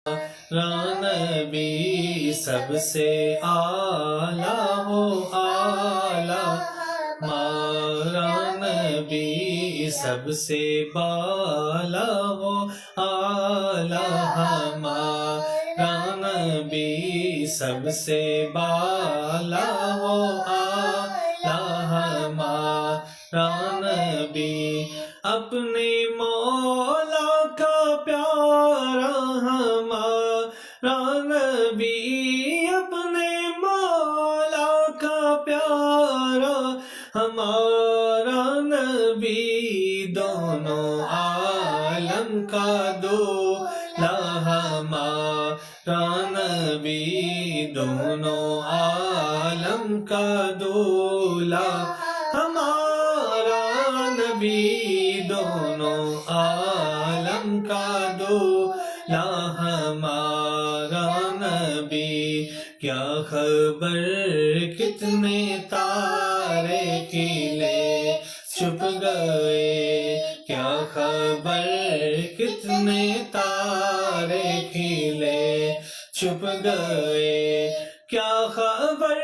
نبی سب سے اعلیٰ ہو اعلیٰ، ہمارا نبی سب سے بالا ہو اعلیٰ، ہمارا نبی سب سے بالا ہو اعلیٰ، ہمارا نبی اپنے مولا کا پیارا، ہمارا نبی اپنے مولا کا پیارا، ہمارا نبی دونوں عالم کا دولا، ہمارا نبی دونوں عالم کا دولا، ہمارا نبی دونوں عالم کا دولا، ہمارا نبی کیا خبر کتنے تارے کھلے چھپ گئے، کیا خبر کتنے تارے کھلے چھپ گئے، کیا خبر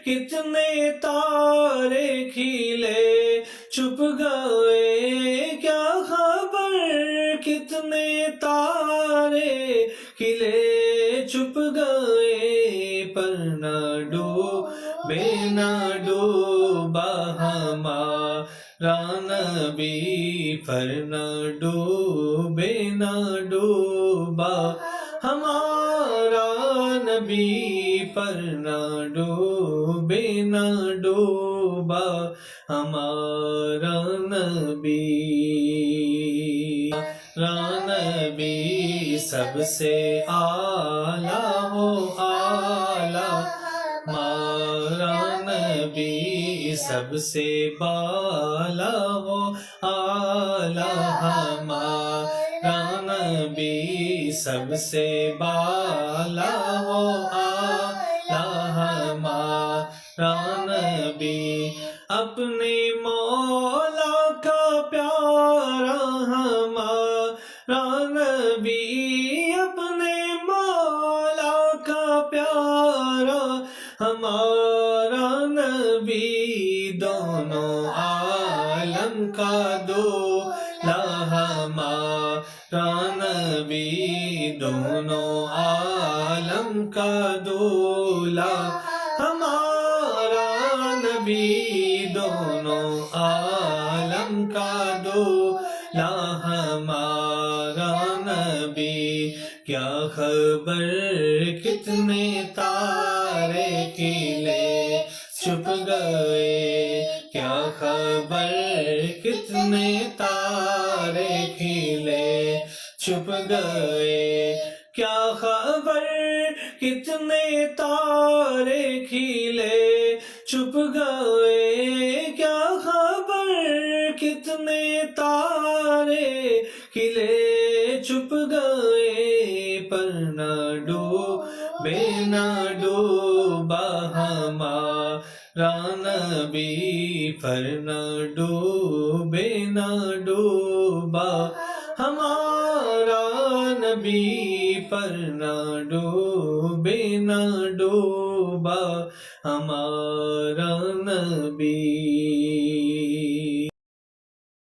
کتنے تارے کھلے چھپ گئے، کیا خبر کتنے تارے کھلے چھپ گئے، پر نہ ڈوبے نہ ڈوبا ہمارا نبی، پر نہ ڈوبے نہ ڈوبا ہمارا نبی، پر نہ ڈوبے نہ ڈوبا ہمارا نبی، ہمارا نبی سب سے اعلیٰ ہو اعلیٰ، ہمارا نبی سب سے بالا ہو اعلیٰ، ہمارا نبی سب سے بالا ہو اعلیٰ، ہمارا نبی اپنے مولا کا پیارا، ہمارا نبی اپنے مولا کا پیارا، ہمارا نبی دونوں عالم کا دولا، ہمارا نبی دونوں عالم کا دولا، ہمارا نبی دونوں عالم کا دولا، ہمارا نبی کیا خبر کتنے تارے کھلے چھپ گئے، کیا خبر کتنے تارے کھلے چھپ گئے، کیا خبر کتنے تارے کھلے چھپ گئے، کیا خبر کتنے تارے کھلے چھپ گئے، پر نہ ڈوبے نہ ڈوبا ہمارا نبی، پر نہ ڈوبے نہ ڈوبا ہمارا نبی، پر نہ ڈوبے نہ ڈوبا ہمارا نبی۔